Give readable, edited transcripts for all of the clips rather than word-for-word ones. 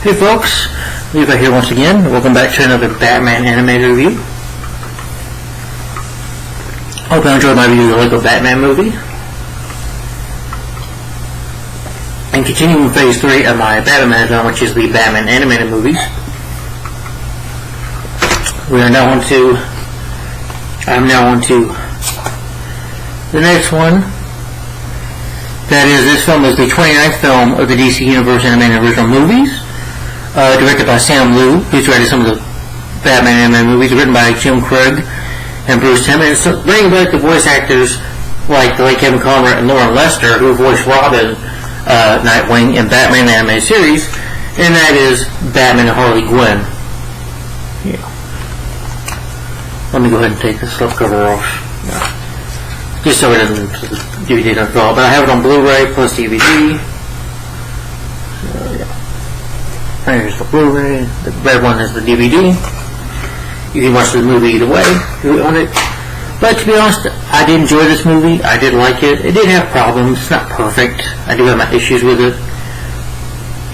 Hey folks, Levi here once again. Welcome back to another Batman animated review. Hope you enjoyed my review of the Lego Batman movie. And continuing with phase 3 of my Batman marathon, which is the Batman animated movies. I'm now on to the next one. That is, this film is the 29th film of the DC Universe animated original movies. Directed by Sam Liu, who's directed some of the Batman animated movies, written by Jim Craig and Bruce Timm, and it's bringing back the voice actors like the late Kevin Conroy and Lauren Lester, who voiced Robin, Nightwing in Batman animated series, and that is Batman and Harley Quinn. Yeah. Let me go ahead and take this slip cover off. Yeah. Just so it doesn't, the DVD doesn't fall. But I have it on Blu-ray plus DVD. Here's the Blu-ray. The red one is the DVD. You can watch the movie either way if you want it. But to be honest, I did enjoy this movie. I did like it. It did have problems. It's not perfect. I do have my issues with it.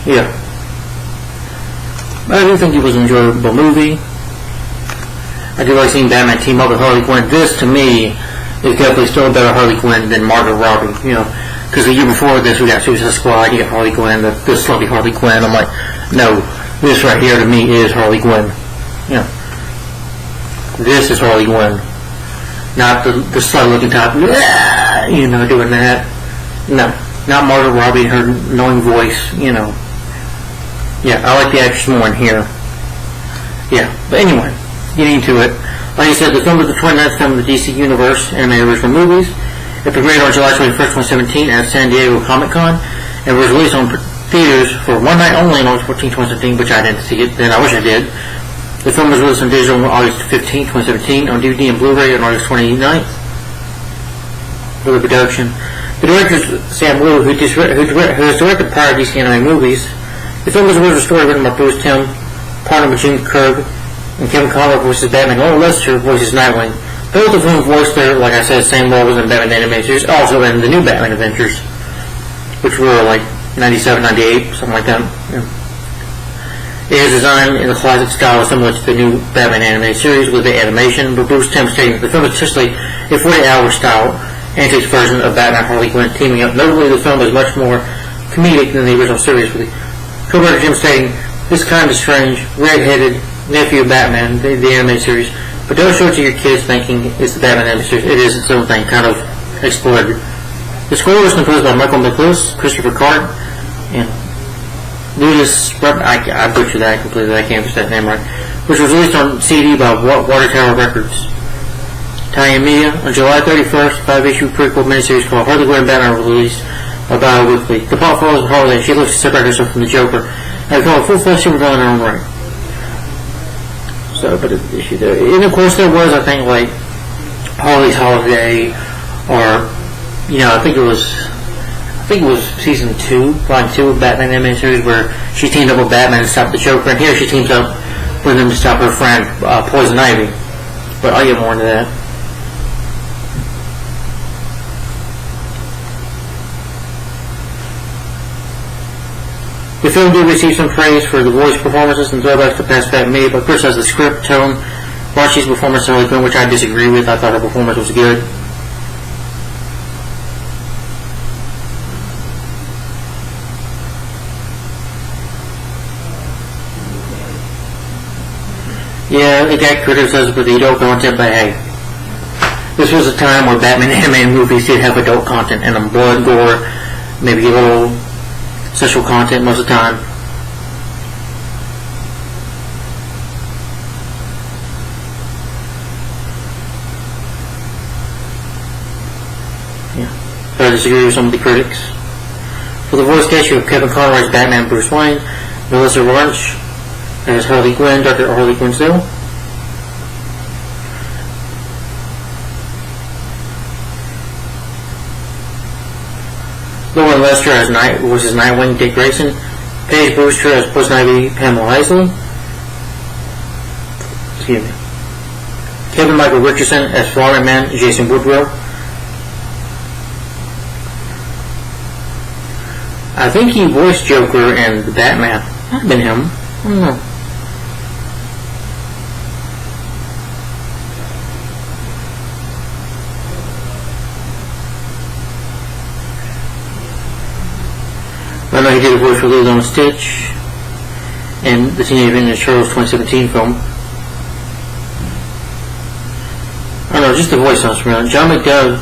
Yeah. But I do think it was an enjoyable movie. I do like seeing Batman team up with Harley Quinn. This, to me, is definitely still a better Harley Quinn than Margot Robbie. You know, because the year before this, we got Suicide Squad. You got Harley Quinn. The slumpy Harley Quinn. I'm like, no, this right here to me is Harley Quinn. You know, this is Harley Quinn. Not the slow looking type, you know, doing that. No, not Margot Robbie and her annoying voice, you know. Yeah, I like the actress more in here. Yeah, but anyway, getting to it. Like I said, the film is the 29th film of the DC Universe animated original movies. It premiered on July 21st, 2017 at San Diego Comic-Con and was released on theaters for one night only on August 14, 2017, which I didn't see it then. I wish I did. The film was released on digital on August 15, 2017, on DVD and Blu-ray on August 29th for the production. The director is Sam Liu, who has directed prior DC anime movies. The film was original story written by Bruce Timm, partnered with Jim Craig, and Kevin Conroy voices Batman. Lauren Lester voices Nightwing. Both of whom voiced their, like I said, same roles in Batman animated series, also in the new Batman Adventures, which were like 97, 98, something like that. Yeah. It is designed in the classic style similar to the new Batman animated series with the animation, but Bruce Timm stating that the film is essentially a 40-hour style antiques version of Batman and Harley Quinn teaming up. Notably, the film is much more comedic than the original series, with the co-writer Jim stating, "This kind of strange, red-headed nephew of Batman, the animated series, but don't show it to your kids thinking it's the Batman animated series. It is its own thing, kind of explored." The score was composed by Michael McLeod, Christopher Cart, and Ludus, I butchered that completely, I can't get that name right, which was released on CD by Water Tower Records. Tie-in Media, on July 31st, 5-issue prequel miniseries called Harley Quinn and Batman was released by Bi-Weekly. The plot follows Harley and she looks to separate herself from the Joker and become a full-fledged supervillain in her own right. So, but the issue there, and of course there was, I think, like, Harley's Holiday, or, you know, I think it was season 2, volume 2 of Batman animated series, where she teamed up with Batman to stop the Joker, and here she teams up with him to stop her friend, Poison Ivy. But I'll get more into that. The film did receive some praise for the voice performances and throwbacks to past Batman media, but criticized the script, tone, Archie's performance of Harley Quinn, which I disagree with. I thought her performance was good. Yeah, it got criticized for the adult content, but hey, this was a time where Batman animated movies did have adult content and them blood, gore, maybe a little sexual content most of the time. Yeah, but I disagree with some of the critics. For the voice cast, you have Kevin Conroy's Batman Bruce Wayne, Melissa Lawrence as Harley Quinn, Dr. Harley Quinn still. Lauren Lester as voices Nightwing, Dick Grayson. Paige Brewster as Poison Ivy, Pamela Isley. Excuse me. Kevin Michael Richardson as Florida Man, Jason Woodrow. I think he voiced Joker and the Batman. Might have been him. I don't know. I know he did a voice for Lilo and Stitch in the Teenage Mutant Ninja Turtles 2017 film. I don't know, just the voice sounds familiar. John McDowell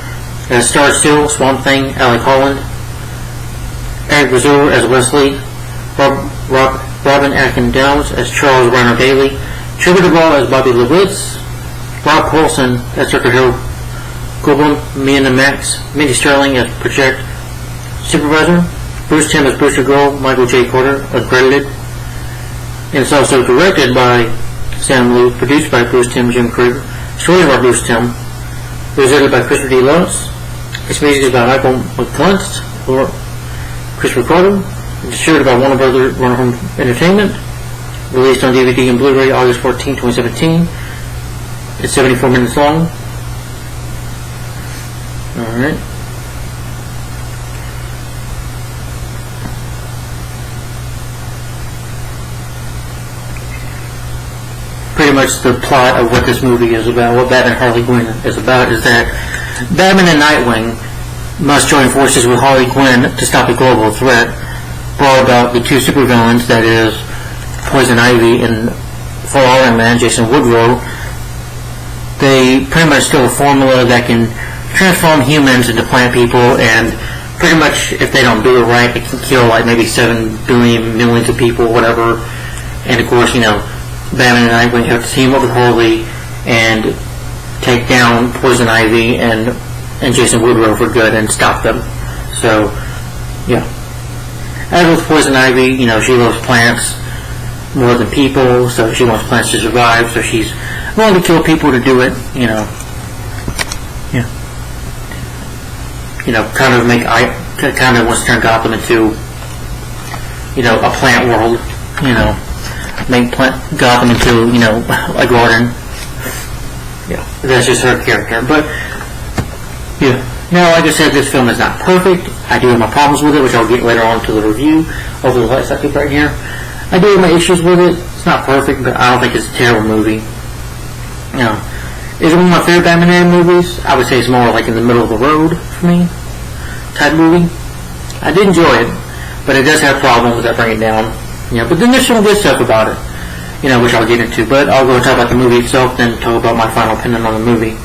as Star Steel, Swamp Thing, Alec Holland. Eric Bazur as Wesley. Robin Atkin Downs as Charles Reiner Bailey. Trevor Duvall as Bobby Lewis. Rob Paulson as Dr. Hill Goldblum. Mina Max. Mindy Sterling as Project Supervisor. Bruce Timm as Brewster Gold. Michael J. Carter, uncredited. And it's also directed by Sam Liu, produced by Bruce Timm, Jim Krieger. Stories by Bruce Timm. Presented by Christopher D. Lewis. Its music is by Michael McClunt or Chris Ricardo. Distributed by Warner Home Entertainment. Released on DVD and Blu-ray August 14, 2017. It's 74 minutes long. Alright. Pretty much the plot of what this movie is about, what Batman and Harley Quinn is about, is that Batman and Nightwing must join forces with Harley Quinn to stop a global threat brought about the two supervillains, that is Poison Ivy and Full Iron Man, Jason Woodrow. They pretty much steal a formula that can transform humans into plant people, and pretty much if they don't do it right, it can kill like maybe 7 billion millions of people, whatever. And of course, Batman and Nightwing have to team up with Harley and take down Poison Ivy and Jason Woodrow for good and stop them. So, yeah. As with Poison Ivy, she loves plants more than people, so she wants plants to survive, so she's willing to kill people to do it, Yeah. Kind of wants to turn Gotham into, a plant world, make Gotham into, a garden. Yeah, that's just her character. But, yeah. Now, like I said, this film is not perfect. I do have my problems with it, which I'll get later on to the review. Over the lights I keep right here. I do have my issues with it. It's not perfect, but I don't think it's a terrible movie. Is it one of my favorite Batman movies? I would say it's more like in the middle of the road for me type movie. I did enjoy it, but it does have problems that bring it down. But then there's some good stuff about it, which I'll get into. But I'll go talk about the movie itself, then talk about my final opinion on the movie.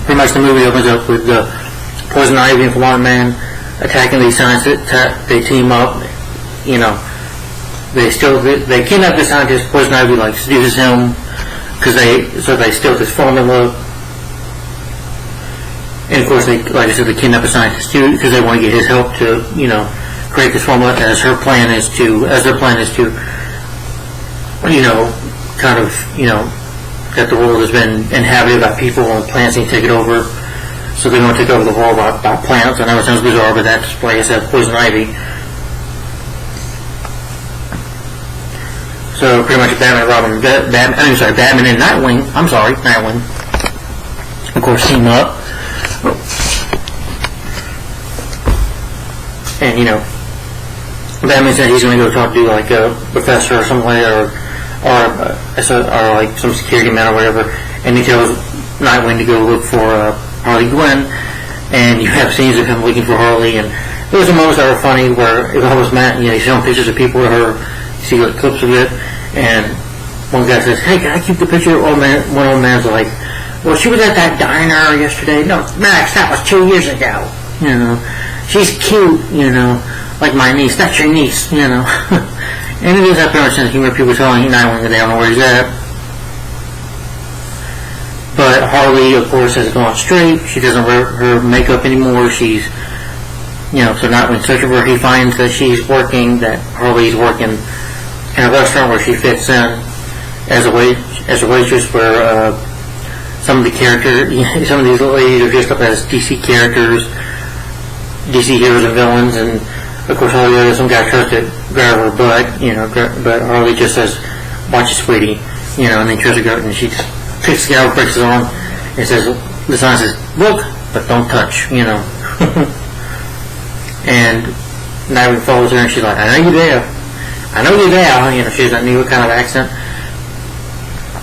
Pretty much the movie opens up with Poison Ivy and Full Iron Man attacking these scientists. They team up, they kidnap the scientist. Poison Ivy seduces him they steal this formula, and of course they kidnap the scientist too because they want to get his help to create this formula. As their plan is to that the world has been inhabited by people and plants need to take it over. So they want to take over the world by plants. I know it sounds bizarre, but that's, like I said, Poison Ivy. So pretty much Batman and Nightwing, of course, team up. And, Batman said he's going to go talk to a professor or something like that, or some security man or whatever, and he tells Nightwing to go look for Harley Quinn, and you have scenes of him looking for Harley, and there was some moments that were funny where it was Matt, he's showing pictures of people to her, you see clips of it, and one guy says, "Hey, can I keep the picture?" One old man's like, "Well, she was at that diner yesterday." "No, Max, that was 2 years ago. She's cute, like my niece. That's your niece, And it is that pretty much sense of humor. People telling Nightwing that they don't know where he's at. But Harley, of course, has gone straight. She doesn't wear her makeup anymore. She's, so Nightwing's searching for her. He finds that Harley's working in a restaurant where she fits in as a waitress, where some of the some of these ladies are dressed up as DC characters, DC heroes and villains, and of course Harley has some guy tries to grab her butt, but Harley just says, "Watch it, sweetie," and then tries to go, and she just picks the guy up, breaks his arm, and says, the sign says, "Look, but don't touch," And Nightwing follows her, and she's like, "I know you're there. I know you're there." She has that new kind of accent.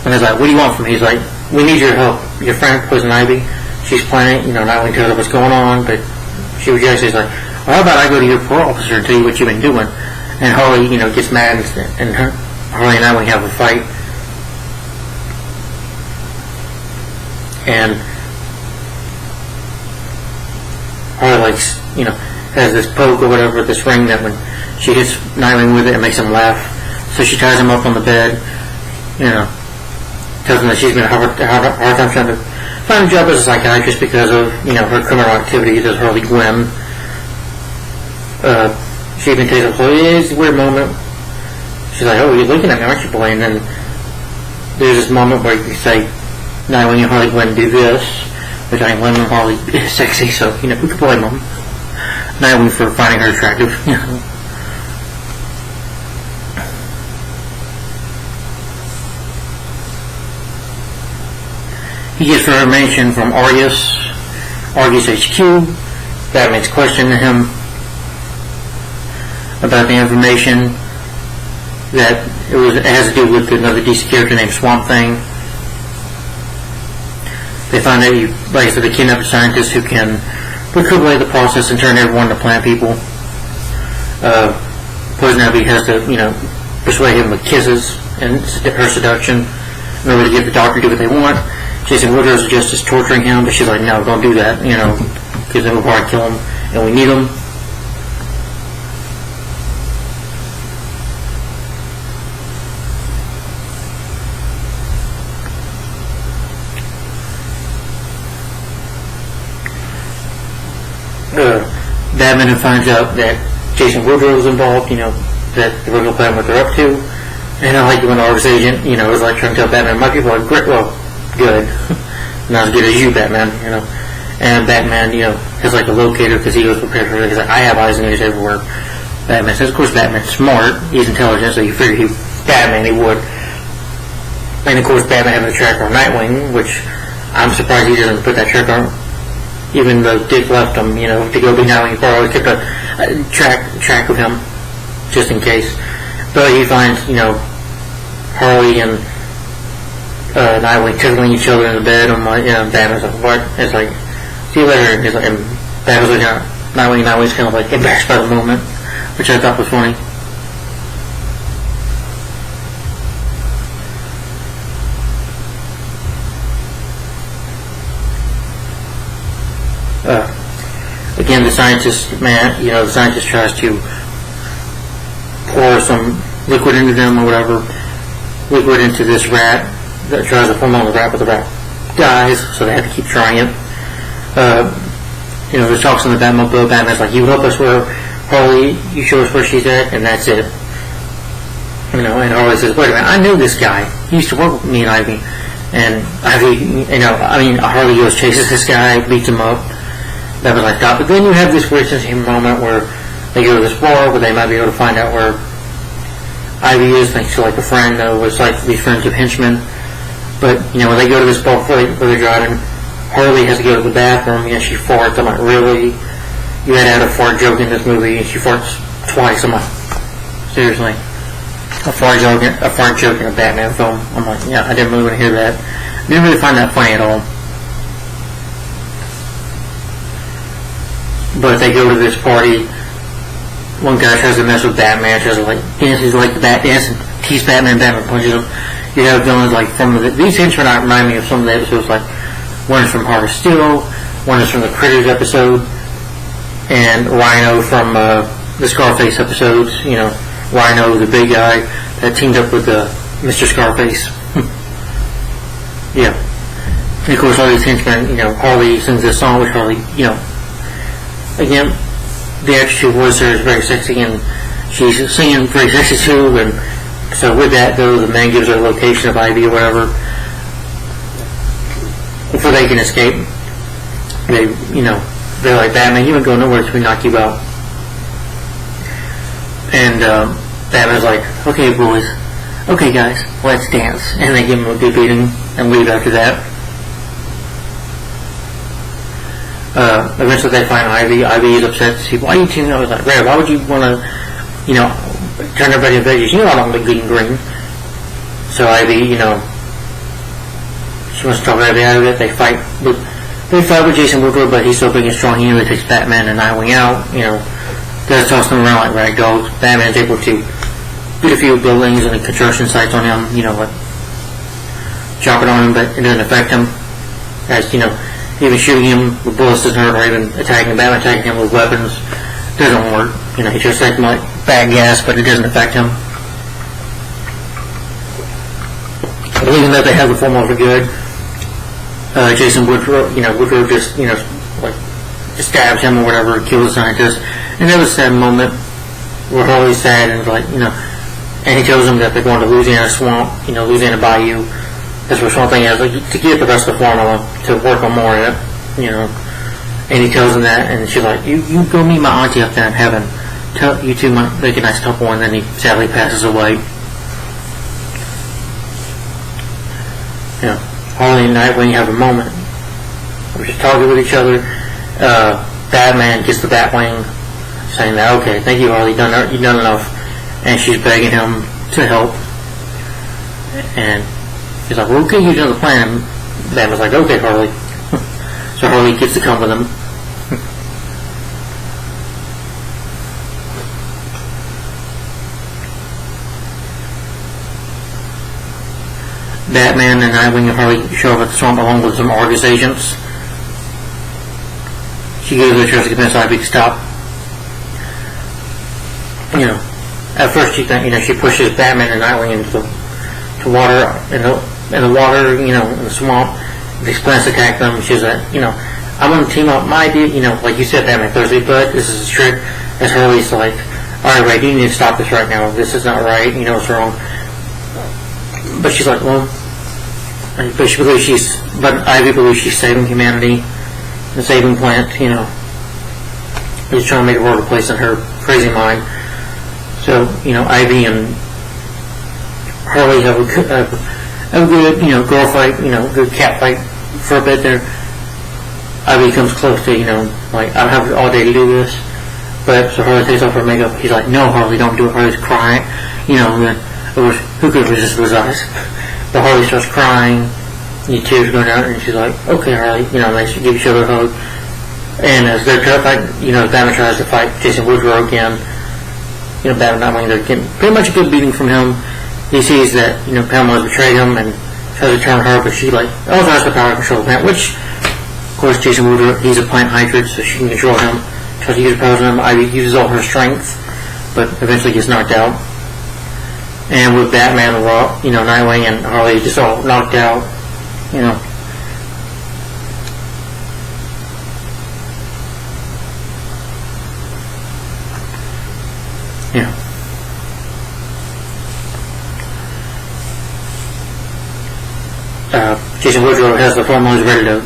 And he's like, "What do you want from me?" He's like, "We need your help. Your friend, Poison Ivy, she's planning," Nightwing tells her what's going on, but she rejects it. He's like, "Well, how about I go to your parole officer and tell you what you've been doing?" And Harley, gets mad, and Harley and Nightwing have a fight. And Harley has this poke or whatever, this ring that when she hits Nightwing with it makes him laugh. So she ties him up on the bed, tells him that she's been a hard time trying to find a job as a psychiatrist because of, her criminal activities as Harley Quinn. She even takes a it's a weird moment. She's like, "Oh, you're looking at me, aren't you, boy?" And then there's this moment where you say, Nightwing and Harley Quinn do this, which I ain't blaming Harley is sexy, so, we could blame them. Nightwing for finding her attractive, He gets information from Argus HQ. Batman's questioning him about the information that it has to do with another DC character named Swamp Thing. They find out like I said, they kidnap a scientist who can recreate the process and turn everyone into plant people. Poison Ivy has to, persuade him with kisses and her seduction in order to get the doctor to do what they want. Jason Woodrow's just is torturing him, but she's like, "No, don't do that, because then we'll probably kill him, and we need him." Batman finds out that Jason Woodrow was involved, that the original plan what they're up to. And I like when Argus agent, was like trying to tell Batman, "My people are great, well, good. Not as good as you, Batman," And Batman, has like a locator because he was prepared for it. He's like, "I have eyes and ears everywhere." Batman says, of course, Batman's smart. He's intelligent, so you figure Batman, he would. And of course, Batman having a tracker on Nightwing, which I'm surprised he doesn't put that tracker on. Even though Dick left him, to go be Nightwing, he probably kept a track of him, just in case. But he finds, Harley and Nightwing tickling each other in the bed. I'm like, Batman's like, "What?" It's like, "See you later." He's like, and Batman's like, Nightwing's kind of like embarrassed by the moment, which I thought was funny. Again, the scientist tries to pour some liquid into them or whatever, liquid into this rat that tries to form on the rat, but the rat dies, so they have to keep trying it. There's talks on the Batmobile. Batman's like, "You help us where Harley, you show us where she's at, and that's it." And Harley says, "Wait a minute, I know this guy. He used to work with me and Ivy." And Ivy, Harley goes, chases this guy, beats him up. That was like that. But then you have this weird sensation moment where they go to this bar where they might be able to find out where Ivy is, thanks to like a friend that was like these friends of henchmen. But when they go to this bar where they're driving, Harley has to go to the bathroom. She farts. I'm like, really? You had to have a fart joke in this movie, and she farts twice. I'm like, seriously, a fart joke in a Batman film? I'm like, yeah, I didn't really want to hear that. I didn't really find that funny at all. But they go to this party. One guy tries to mess with Batman, tries to dances like the Bat dance and tease Batman. Batman punches him. You have villains like these henchmen remind me of some of the episodes. Like one is from Heart of Steel, one is from the Critters episode, and Rhino from the Scarface episodes. Rhino, the big guy that teamed up with Mr. Scarface. Yeah. And of course, all these henchmen. Harley sings this song, which Harley, again, the extra voice there is very sexy, and she's singing very sexy too. And so with that, though, the man gives her a location of Ivy or whatever. before they can escape, they're like, Batman, you ain't go nowhere till we knock you out. And Batman's like, okay, boys, okay, guys, let's dance. And they give him a good beating and leave after that. Eventually they find Ivy. Ivy is upset to see, why are you teaming up with like, Red, why would you want to, turn everybody into veggies? You know I don't like green. So Ivy, she wants to talk Ivy out of it. They fight with Jason Woodward, but he's so big and strong, he nearly takes Batman and Nightwing out, does toss them around like rag dolls. Batman's able to get a few buildings and construction sites on him, drop it on him, but it doesn't affect him. As, even shooting him with bullets doesn't hurt, or even attacking Batman, attacking him with weapons doesn't work. He just takes him like bad gas, but it doesn't affect him. Believing that they have the formula for good, Jason Woodrow, just, just stabs him or whatever, kills the scientist. And there was that moment where Harley's sad and and he tells them that they're going to Louisiana Swamp, Louisiana Bayou. That's where Swamp Thing is, to get the rest of the formula, to work on more of it, And he tells them that, and she's like, you go meet my auntie up there in heaven. You two might make a nice couple, and then he sadly passes away. Harley and Nightwing have a moment. They're just talking with each other. Batman gets the Batwing, saying that, okay, thank you, Harley, you've done enough. And she's begging him to help. And he's like, well, okay, you know the plan. And Batman's like, okay, Harley. So Harley gets to come with him. Batman and Nightwing and Harley show up at the swamp along with some Argus agents. She gives her a chance to convince Ivy to stop. At first she pushes Batman and Nightwing into the water, in the water, in the swamp. They plans to attack them. She's like, I want to team up. My idea, like you said, Batman Thursday, but this is a trick. As Harley's like, all right, Ray, you need to stop this right now. This is not right. It's wrong. But she's like, well, but Ivy believes she's saving humanity, the saving plant, He's trying to make a world a place in her crazy mind. So, Ivy and Harley have a good, girl fight, good cat fight for a bit there. Ivy comes close to, like, I don't have all day to do this. But, so Harley takes off her makeup. He's like, no, Harley, don't do it. Harley's crying. Who could resist those eyes? But Harley starts crying. Tears going out, and she's like, okay, Harley, they should give each other a hug. And as they're fighting, Batman tries to fight Jason Woodrow again. Batman not wanting to get pretty much a good beating from him. He sees that, Pamela's betrayed him and tries to turn her, but she, also has the power to control the plant, which, of course, Jason Woodrow, he's a plant hybrid, so she can control him. Tries to use her powers on him. Ivy uses all her strength, but eventually gets knocked out. And with Batman, Nightwing and Harley just all knocked out, Jason Woodrow has the formulas ready to,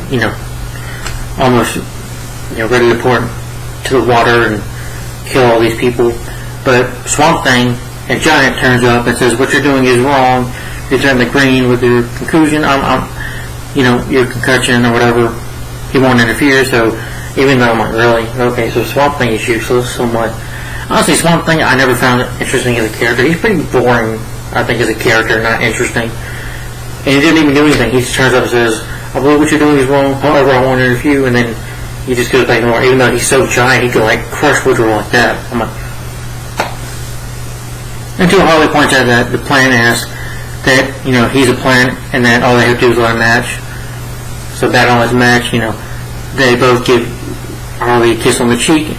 almost, ready to pour to the water and kill all these people. But Swamp Thing, a giant, turns up and says, what you're doing is wrong. You're turning the green with your conclusion. Your concussion or whatever. He won't interfere, so even though I'm like, really? Okay, so Swamp Thing is useless somewhat. Honestly, Swamp Thing, I never found it interesting as a character. He's pretty boring, I think, as a character, not interesting. And he didn't even do anything. He just turns up and says, I believe what you're doing is wrong, however, I won't interfere, and then he just goes back and forth. Even though he's so giant, he could, crush Woodrow like that. I'm like... Until Harley points out that the plan asks that, he's a plant, and that all they have to do is let him match. So Batman lets him match, they both give Harley a kiss on the cheek.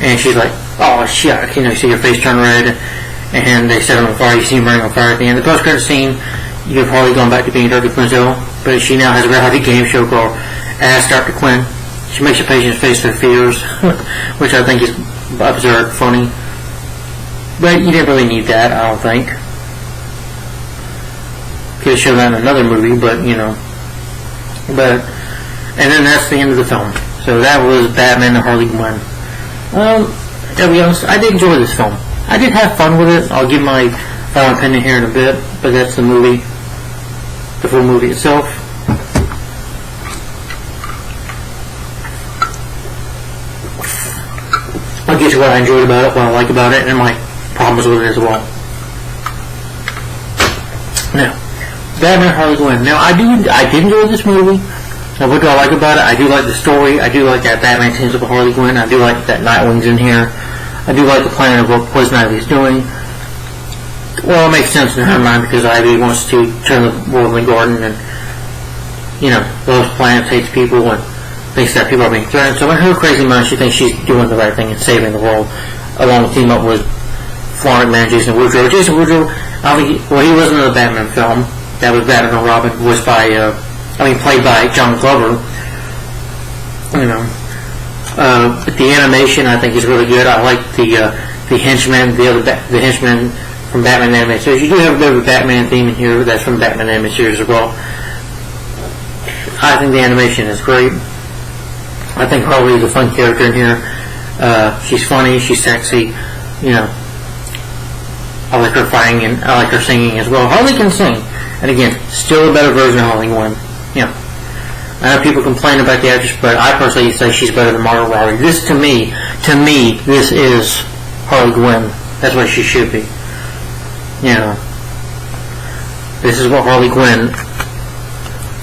And she's like, oh, shit, you see her face turn red, and they set him on fire. You see him burning on fire at the end. The post-credit scene, you have Harley going back to being Dr. Quinzel, but she now has a reality game show called Ask Dr. Quinn. She makes the patients face their fears, which I think is absurd, funny. But you didn't really need that, I don't think. Could have shown that in another movie, but, And then that's the end of the film. So that was Batman and Harley Quinn. To be honest, I did enjoy this film. I did have fun with it. I'll give my final opinion here in a bit, but that's the movie, the full movie itself. I'll get to what I enjoyed about it, what I like about it, and my problems with it as well. Now, Batman and Harley Quinn. Now, I did enjoy this movie. Now, what do I like about it? I do like the story. I do like that Batman teams up with Harley Quinn. I do like that Nightwing's in here. I do like the plan of what Poison Ivy's doing. Well, it makes sense in her mind because Ivy wants to turn the world in the garden and, loves plants, hates people, and thinks that people are being threatened. So in her crazy mind, she thinks she's doing the right thing and saving the world, along with team up with Florent Man, Jason Woodrow. Jason Woodrow, he wasn't in the Batman film. That was Batman and Robin, voiced by, played by John Glover. But the animation I think is really good. I like the henchmen, the henchmen from Batman animated series. You do have a bit of a Batman theme in here. That's from Batman animated series as well. I think the animation is great. I think Harley is a fun character in here. She's funny. She's sexy. I like her fighting and I like her singing as well. Harley can sing. And again, still a better version of Harley Quinn. I know people complain about the actress, but I personally say she's better than Margot Robbie. This, to me, this is Harley Quinn. That's what she should be. This is what Harley Quinn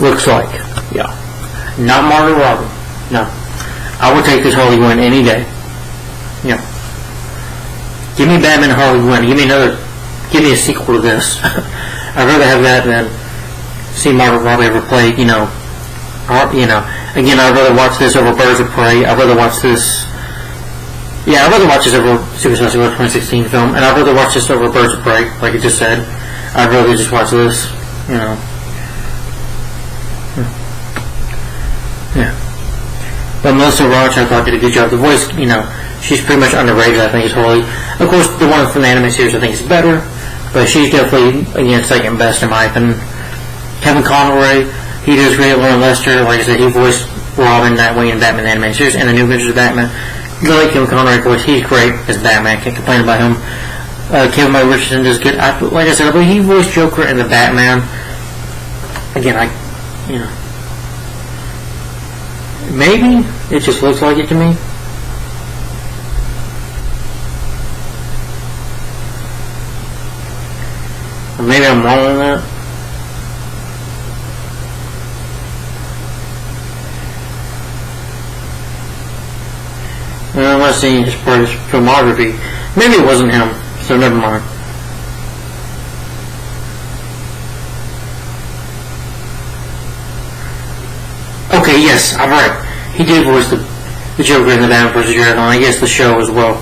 looks like. Yeah. Not Margot Robbie. No. I would take this Harley Quinn any day. Give me Batman and Harley Quinn. Give me a sequel to this. I'd rather have that than see Margot Robbie ever play, again, I'd rather watch this over Birds of Prey. I'd rather watch this, I'd rather watch this over Suicide Squad 2016 film, and I'd rather watch this over Birds of Prey, like I just said. I'd rather just watch this, But Melissa Roach, I thought, did a good job. The voice, she's pretty much underrated, I think, is Harley. Of course, the one from the anime series, I think, is better, but she's definitely, again, second best in my opinion. Kevin Conroy, he does great. Lauren Lester, like I said, he voiced Robin, Nightwing, and Batman animated series, and the New Adventures of Batman. Really, Kevin Conroy, of course, he's great as Batman. Can't complain about him. Kevin Mike Richardson does good. Like I said, I believe he voiced Joker in the Batman. Again, maybe it just looks like it to me. Or maybe I'm wrong on that. I'm not seeing his part of his filmography. Maybe it wasn't him, so never mind. Okay, yes, I'm right. He did voice the Joker in the Batman vs. Dragon, I guess the show as well.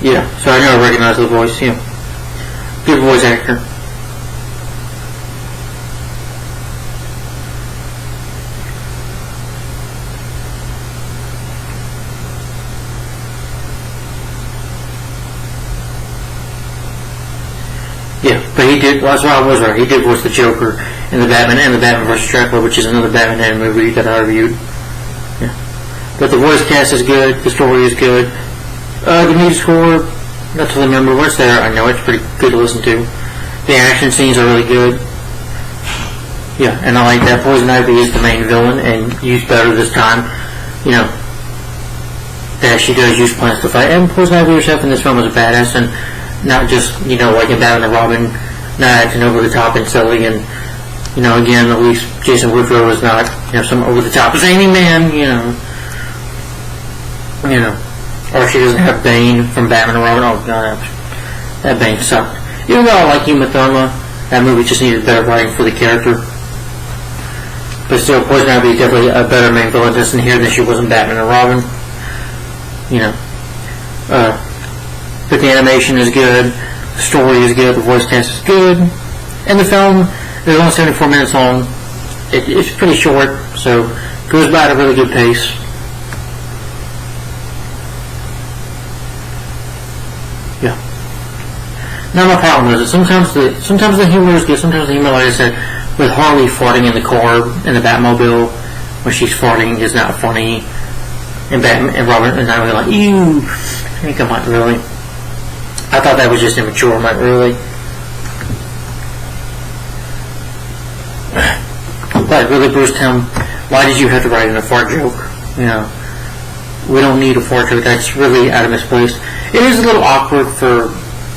Yeah, so I know I recognize the voice, Good voice actor. Yeah, but he did, that's why I was right. He did voice the Joker in the Batman and the Batman vs. Dracula, which is another Batman movie that I reviewed. Yeah. But the voice cast is good, the story is good. The music score, not to remember what's there. I know it's pretty good to listen to. The action scenes are really good. Yeah, and I like that Poison Ivy is the main villain and used better this time. That she does use plants to fight. And Poison Ivy herself in this film was a badass and not just, like in Batman and Robin, not acting over the top and silly and, again, at least Jason Woodrow is not, some over the top zany man, Or she doesn't have Bane from Batman and Robin. Oh, God, that Bane sucked. Even though I like Uma Thurman, that movie just needed better writing for the character. But still, Poison Ivy is definitely a better main villain in here than she was in Batman and Robin. But the animation is good, the story is good, the voice cast is good, and the film is only 74 minutes long. It's pretty short, so it goes by at a really good pace. Now my problem is that sometimes the humor is good, sometimes the humor, like I said, with Harley farting in the car in the Batmobile when she's farting is not funny, and Batman and Robin is not really like, ew. I think I'm like, really? I thought that was just immature. I'm like, really? But really, Bruce, Tim, why did you have to write in a fart joke? You know, we don't need a fart joke. That's really out of misplaced. It is a little awkward for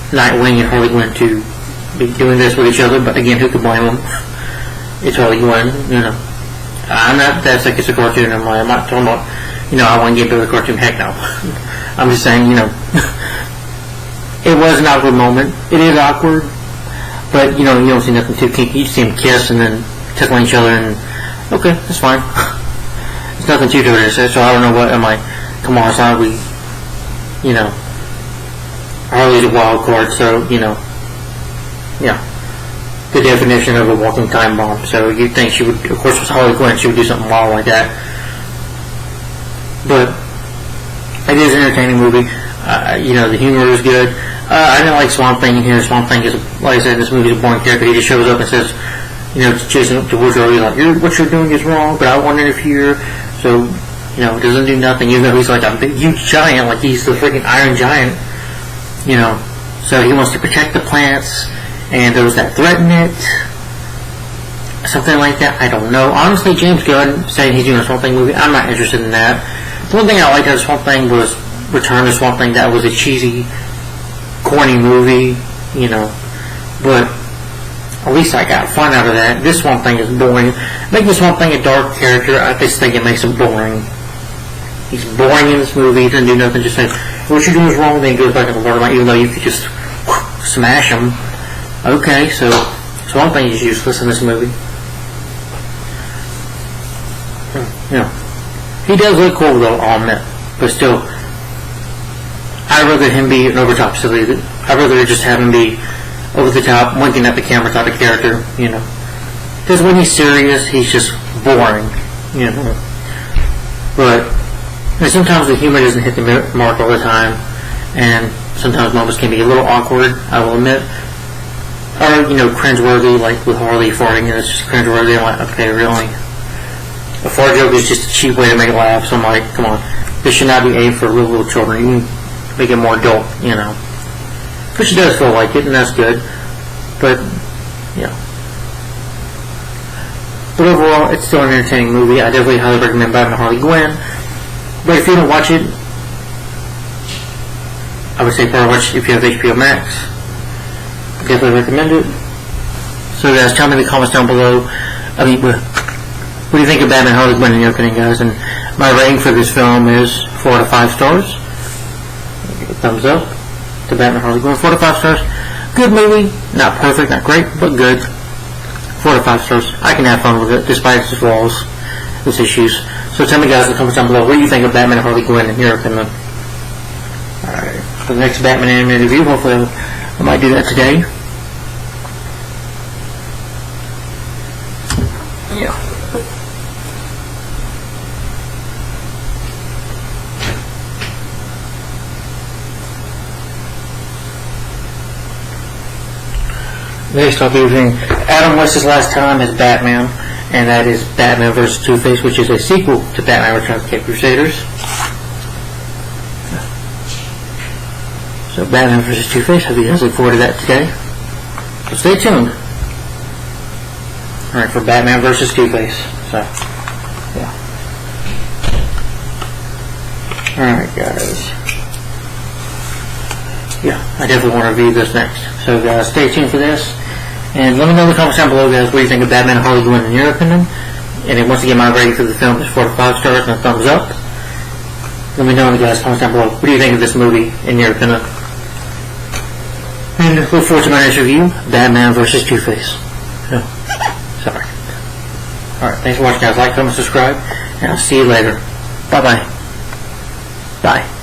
Nightwing and Harley Quinn to be doing this with each other, but again, who could blame them? It's Harley Quinn, you know. I'm not, that's like it's a cartoon. I'm not talking about, you know, I want to get into the cartoon. Heck no. I'm just saying, you know, it was an awkward moment. It is awkward, but, you know, you don't see nothing too kinky. You see them kiss and then tickling each other, and okay, that's fine. There's nothing too to this, so I don't know what am I. Come on, it's not we. You know, Harley's a wild card, so you know, yeah, the definition of a walking time bomb. So you'd think she would, of course, with Harley Quinn, she would do something wild like that. But it is an entertaining movie. You know, the humor is good. I didn't like Swamp Thing in here. Swamp Thing is, like I said, this movie is a boring character. He just shows up and says, you know, chasing up towards Harley, like, what you're doing is wrong, but I won't interfere. So, you know, doesn't do nothing, even though he's like a big, huge giant, like he's the freaking Iron Giant, you know. So he wants to protect the plants and those that threaten it. Something like that, I don't know. Honestly, James Gunn saying he's doing a Swamp Thing movie, I'm not interested in that. The one thing I liked out of Swamp Thing was Return to Swamp Thing. That was a cheesy, corny movie, you know, but at least I got fun out of that. This Swamp Thing is boring. Making Swamp Thing a dark character, I just think it makes him boring. He's boring in this movie. He doesn't do nothing. Just saying, what you're doing is wrong. Then he goes back in the water line, even though you could just smash him. Okay, so Swamp Thing is useless in this movie. You know, he does look cool though, I'll admit, but still, I'd rather him be an over-top silly. I'd rather just have him be over the top, winking at the camera type of character, you know. Because when he's serious, he's just boring, you know. But sometimes the humor doesn't hit the mark all the time, and sometimes moments can be a little awkward, I will admit. Or, you know, cringeworthy, like with Harley farting, and it's just cringeworthy. I'm like, okay, really? A fart joke is just a cheap way to make it laugh, so I'm like, come on. This should not be aimed for little children. You can make it more adult, you know. But she does feel like it, and that's good. But, yeah. But overall, it's still an entertaining movie. I definitely highly recommend Batman and Harley Quinn. But if you don't watch it, I would say probably watch it if you have HBO Max. Definitely recommend it. So guys, tell me in the comments down below. I mean, what do you think of Batman and Harley Quinn in your opinion, guys? And my rating for this film is 4 out of 5 stars. Give it a thumbs up to Batman and Harley Quinn. 4 to 5 stars. Good movie. Not perfect, not great, but good. 4 to 5 stars. I can have fun with it, despite its flaws, its issues. So tell me guys in the comments down below, what do you think of Batman and Harley Quinn in your opinion? Alright, for the next Batman animated review, hopefully I might do that today. Yeah. Next I'll be reviewing Adam West's Last Time as Batman, and that is Batman vs. Two-Face, which is a sequel to Batman Returns of the Crusaders. So Batman vs. Two-Face, hope you guys look forward to that today. So stay tuned. Alright, for Batman vs. Two-Face. So, yeah. Alright guys. Yeah, I definitely want to review this next. So guys, stay tuned for this. And let me know in the comments down below, guys, what do you think of Batman and Harley Quinn in your opinion. And once again, my rating for the film is 4 to 5 stars and a thumbs up. Let me know in the guys' comments down below, what do you think of this movie in your opinion. And look forward to my next review, Batman vs. Two-Face. Oh, sorry. Alright, thanks for watching guys. Like, comment, subscribe, and I'll see you later. Bye-bye. Bye.